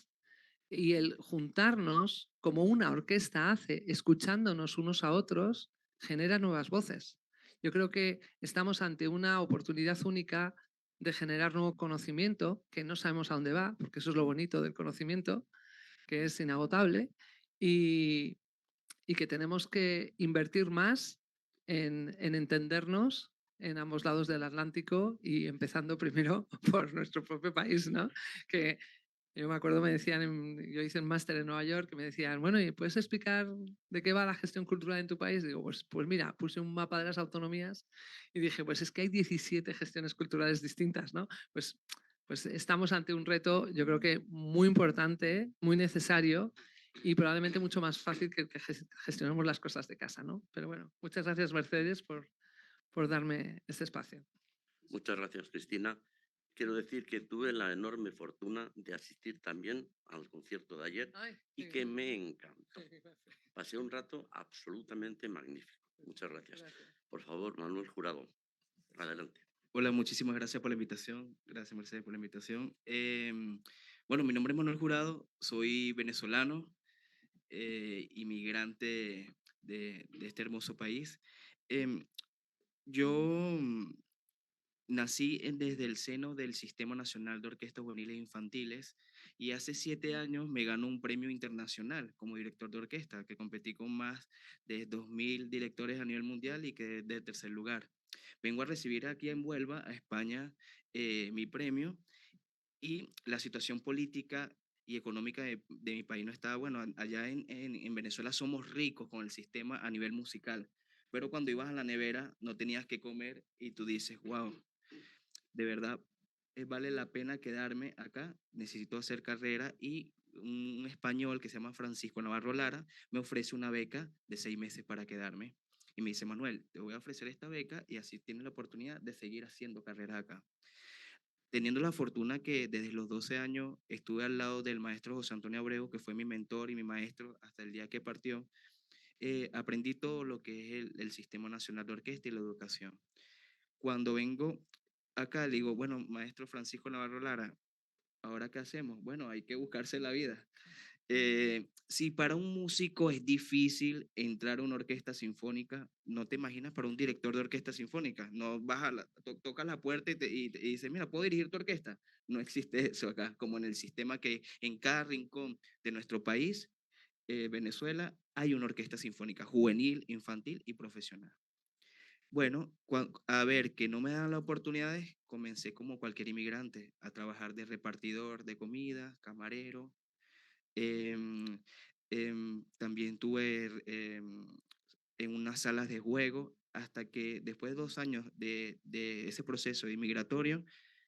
y el juntarnos como una orquesta hace, escuchándonos unos a otros, genera nuevas voces. Yo creo que estamos ante una oportunidad única de generar nuevo conocimiento, que no sabemos a dónde va, porque eso es lo bonito del conocimiento, que es inagotable, y que tenemos que invertir más en entendernos en ambos lados del Atlántico y empezando primero por nuestro propio país, ¿no? Que yo me acuerdo, me decían, yo hice un máster en Nueva York, que me decían, bueno, ¿y puedes explicar de qué va la gestión cultural en tu país? Digo, pues mira, puse un mapa de las autonomías y dije, pues es que hay 17 gestiones culturales distintas, ¿no? Pues estamos ante un reto, yo creo que muy importante, muy necesario y probablemente mucho más fácil que gestionemos las cosas de casa, ¿no? Pero bueno, muchas gracias, Mercedes, por darme este espacio. Muchas gracias, Cristina. Quiero decir que tuve la enorme fortuna de asistir también al concierto de ayer y que me encantó. Pasé un rato absolutamente magnífico. Muchas gracias. Por favor, Manuel Jurado, adelante. Hola, muchísimas gracias por la invitación. Gracias, Mercedes, por la invitación. Bueno, mi nombre es Manuel Jurado, soy venezolano, inmigrante de este hermoso país. Yo nací desde el seno del Sistema Nacional de Orquestas Juveniles e Infantiles y hace 7 años me ganó un premio internacional como director de orquesta, que competí con más de 2000 directores a nivel mundial y quedé de tercer lugar. Vengo a recibir aquí en Huelva, a España, mi premio y la situación política y económica de mi país no estaba bueno. Allá en Venezuela somos ricos con el sistema a nivel musical, pero cuando ibas a la nevera no tenías que comer y tú dices, wow, de verdad vale la pena quedarme acá, necesito hacer carrera y un español que se llama Francisco Navarro Lara me ofrece una beca de 6 meses para quedarme. Y me dice, Manuel, te voy a ofrecer esta beca y así tienes la oportunidad de seguir haciendo carrera acá. Teniendo la fortuna que desde los 12 años estuve al lado del maestro José Antonio Abreu, que fue mi mentor y mi maestro hasta el día que partió, aprendí todo lo que es el Sistema Nacional de Orquesta y la educación. Cuando vengo acá, le digo, bueno, maestro Francisco Navarro Lara, ¿ahora qué hacemos? Bueno, hay que buscarse la vida. Si para un músico es difícil entrar a una orquesta sinfónica, no te imaginas para un director de orquesta sinfónica. No vas tocas la puerta y dices, mira, ¿puedo dirigir tu orquesta? No existe eso acá, como en el sistema que en cada rincón de nuestro país, Venezuela, hay una orquesta sinfónica juvenil, infantil y profesional. Bueno, a ver que no me dan las oportunidades, comencé como cualquier inmigrante a trabajar de repartidor de comida, camarero. em, También tuve en unas salas de juego hasta que después de 2 años de ese proceso inmigratorio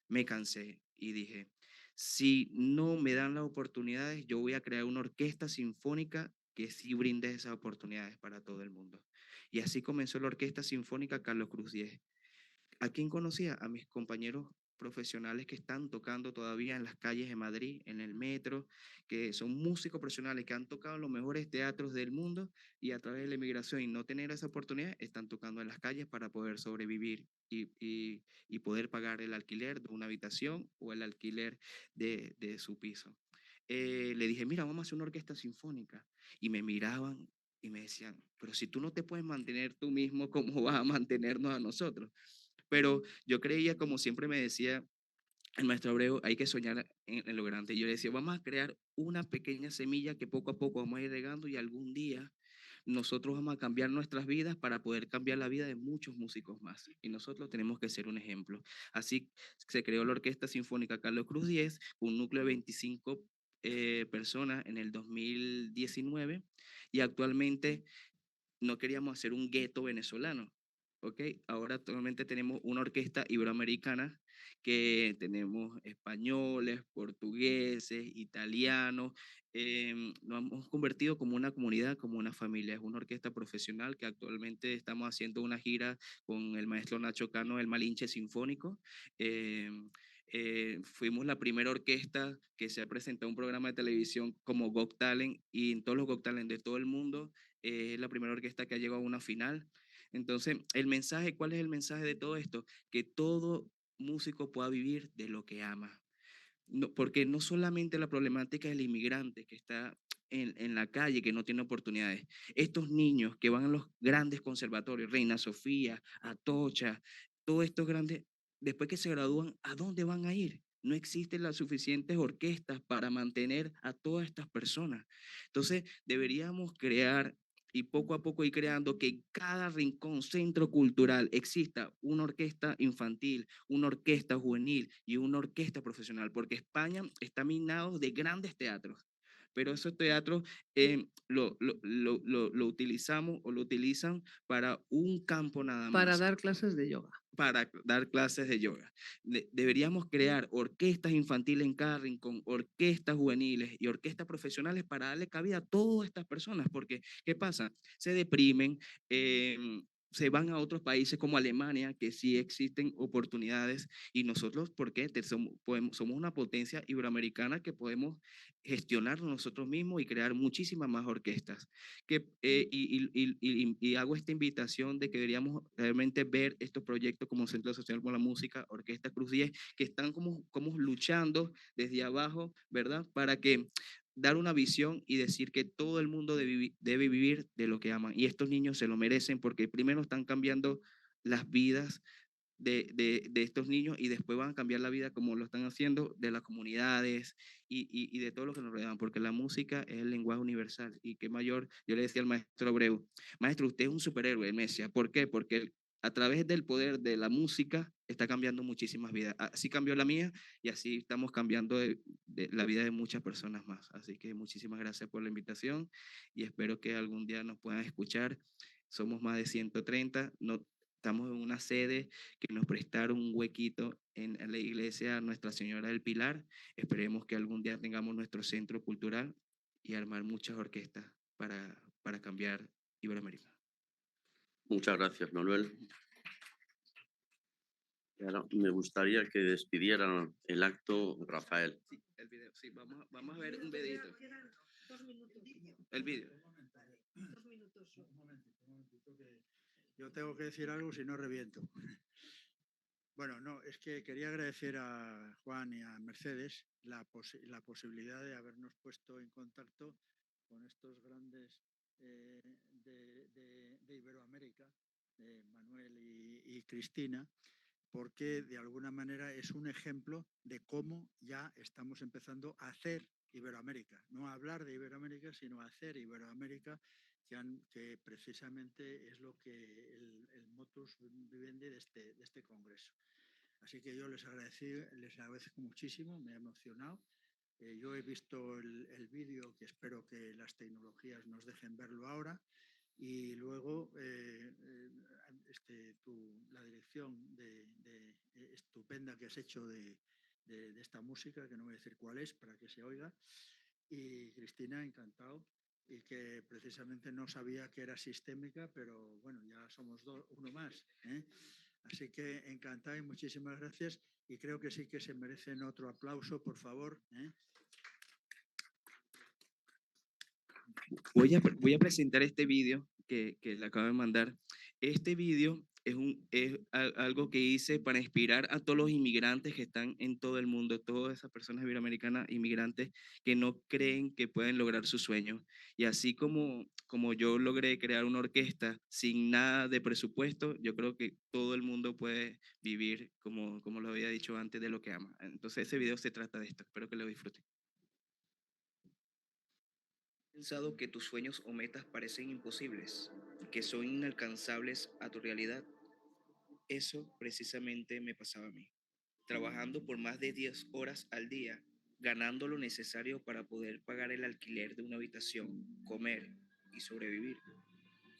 me cansé y dije, si no me dan las oportunidades, yo voy a crear una orquesta sinfónica que sí brinde esas oportunidades para todo el mundo. Y así comenzó la Orquesta Sinfónica Carlos Cruz 10. ¿A quién conocía? A mis compañeros profesionales que están tocando todavía en las calles de Madrid, en el metro, que son músicos profesionales que han tocado en los mejores teatros del mundo y a través de la inmigración y no tener esa oportunidad, están tocando en las calles para poder sobrevivir y poder pagar el alquiler de una habitación o el alquiler de su piso. Le dije, mira, vamos a hacer una orquesta sinfónica. Y me miraban y me decían, pero si tú no te puedes mantener tú mismo, ¿cómo vas a mantenernos a nosotros? Pero yo creía, como siempre me decía el maestro Abreu, hay que soñar en lo grande. Y yo le decía, vamos a crear una pequeña semilla que poco a poco vamos a ir regando y algún día nosotros vamos a cambiar nuestras vidas para poder cambiar la vida de muchos músicos más. Y nosotros tenemos que ser un ejemplo. Así se creó la Orquesta Sinfónica Carlos Cruz 10, un núcleo de 25 personas en el 2019 y actualmente no queríamos hacer un gueto venezolano, ¿ok? Ahora actualmente tenemos una orquesta iberoamericana que tenemos españoles, portugueses, italianos. Nos hemos convertido como una comunidad, como una familia. Es una orquesta profesional que actualmente estamos haciendo una gira con el maestro Nacho Cano, el Malinche Sinfónico. Fuimos la primera orquesta que se ha presentado un programa de televisión como Got Talent y en todos los Got Talent de todo el mundo es la primera orquesta que ha llegado a una final. Entonces, el mensaje, ¿cuál es el mensaje de todo esto? Que todo músico pueda vivir de lo que ama. No, porque no solamente la problemática del inmigrante que está en la calle, que no tiene oportunidades. Estos niños que van a los grandes conservatorios, Reina Sofía, Atocha, todos estos grandes, después que se gradúan, ¿a dónde van a ir? No existen las suficientes orquestas para mantener a todas estas personas. Entonces, deberíamos crear y poco a poco ir creando que en cada rincón, centro cultural, exista una orquesta infantil, una orquesta juvenil y una orquesta profesional, porque España está minado de grandes teatros, pero esos teatros lo utilizamos o lo utilizan para un campo nada Para más, dar clases de yoga. para dar clases de yoga. Deberíamos crear orquestas infantiles en cada rincón, orquestas juveniles y orquestas profesionales para darle cabida a todas estas personas, porque ¿qué pasa? Se deprimen, se van a otros países como Alemania, que sí existen oportunidades, y nosotros, ¿por qué? Somos una potencia iberoamericana que podemos gestionar nosotros mismos y crear muchísimas más orquestas. Y hago esta invitación de que deberíamos realmente ver estos proyectos como Centro Social con la Música, Orquesta Cruz 10, que están como luchando desde abajo, ¿verdad? Para que dar una visión y decir que todo el mundo debe vivir de lo que aman. Y estos niños se lo merecen porque primero están cambiando las vidas de estos niños y después van a cambiar la vida como lo están haciendo de las comunidades y de todo lo que nos rodean, porque la música es el lenguaje universal y qué mayor, yo le decía al maestro Abreu, maestro, usted es un superhéroe, él me decía, ¿por qué? Porque a través del poder de la música está cambiando muchísimas vidas, así cambió la mía y así estamos cambiando de la vida de muchas personas más, así que muchísimas gracias por la invitación y espero que algún día nos puedan escuchar. Somos más de 130, no, estamos en una sede que nos prestaron un huequito en la iglesia Nuestra Señora del Pilar. Esperemos que algún día tengamos nuestro centro cultural y armar muchas orquestas para cambiar Iberoamérica. Muchas gracias, Manuel. Y ahora me gustaría que despidieran el acto Rafael. Sí, el video, sí, vamos a ver un videito. El video. 2 minutos. Un momentito, que yo tengo que decir algo, si no reviento. Bueno, no, es que quería agradecer a Juan y a Mercedes la posibilidad de habernos puesto en contacto con estos grandes de Iberoamérica, Manuel y Cristina, porque de alguna manera es un ejemplo de cómo ya estamos empezando a hacer Iberoamérica, no a hablar de Iberoamérica, sino a hacer Iberoamérica, que precisamente es lo que el motus vivendi de este congreso. Así que yo les agradezco muchísimo, me ha emocionado. Yo he visto el vídeo, que espero que las tecnologías nos dejen verlo ahora, y luego la dirección estupenda que has hecho de esta música, que no voy a decir cuál es para que se oiga, y Cristina, encantado, y que precisamente no sabía que era sistémica, pero bueno, ya somos uno más, ¿eh? Así que encantado y muchísimas gracias, y creo que sí que se merecen otro aplauso, por favor, ¿eh? Voy a presentar este vídeo que le acabo de mandar. Este vídeo es algo que hice para inspirar a todos los inmigrantes que están en todo el mundo, todas esas personas iberoamericanas, inmigrantes que no creen que pueden lograr sus sueños. Y así como yo logré crear una orquesta sin nada de presupuesto, yo creo que todo el mundo puede vivir, como lo había dicho antes, de lo que ama. Entonces ese video se trata de esto. Espero que lo disfruten. ¿Pensado que tus sueños o metas parecen imposibles, que son inalcanzables a tu realidad? Eso precisamente me pasaba a mí, trabajando por más de 10 horas al día, ganando lo necesario para poder pagar el alquiler de una habitación, comer y sobrevivir.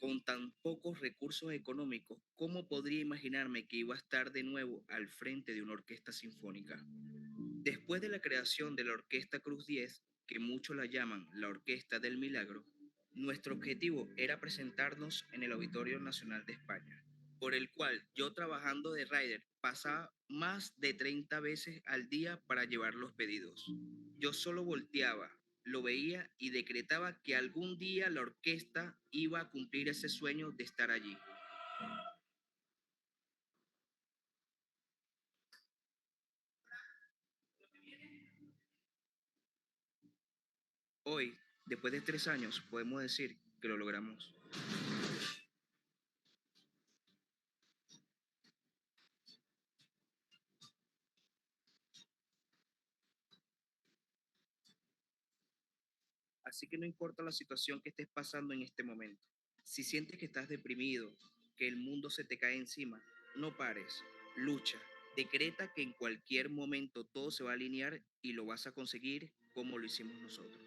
Con tan pocos recursos económicos, ¿cómo podría imaginarme que iba a estar de nuevo al frente de una orquesta sinfónica? Después de la creación de la Orquesta Cruz 10, que muchos la llaman la Orquesta del Milagro, nuestro objetivo era presentarnos en el Auditorio Nacional de España, por el cual yo, trabajando de rider, pasaba más de 30 veces al día para llevar los pedidos. Yo solo volteaba, lo veía y decretaba que algún día la orquesta iba a cumplir ese sueño de estar allí. Hoy, después de 3 años, podemos decir que lo logramos. Así que no importa la situación que estés pasando en este momento. Si sientes que estás deprimido, que el mundo se te cae encima, no pares, lucha, decreta que en cualquier momento todo se va a alinear y lo vas a conseguir como lo hicimos nosotros.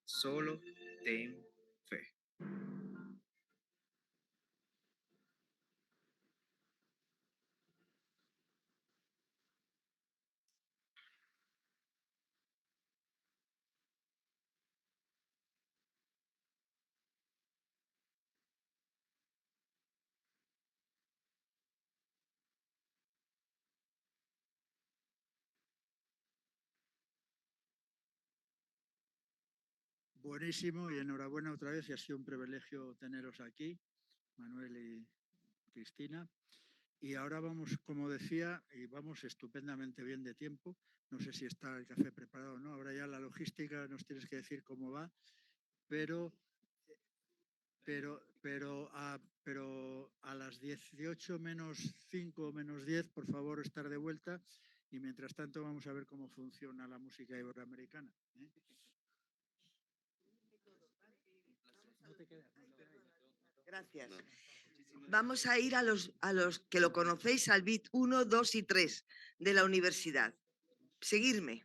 Solo ten fe. Buenísimo y enhorabuena otra vez y ha sido un privilegio teneros aquí, Manuel y Cristina. Y ahora vamos, como decía, y vamos estupendamente bien de tiempo. No sé si está el café preparado o no. Ahora ya la logística nos tienes que decir cómo va, pero a las 18 menos 5 o menos 10, por favor, estar de vuelta. Y mientras tanto vamos a ver cómo funciona la música iberoamericana. Gracias. Vamos a ir a los que lo conocéis al beat 1, 2 y 3 de la universidad. Seguirme.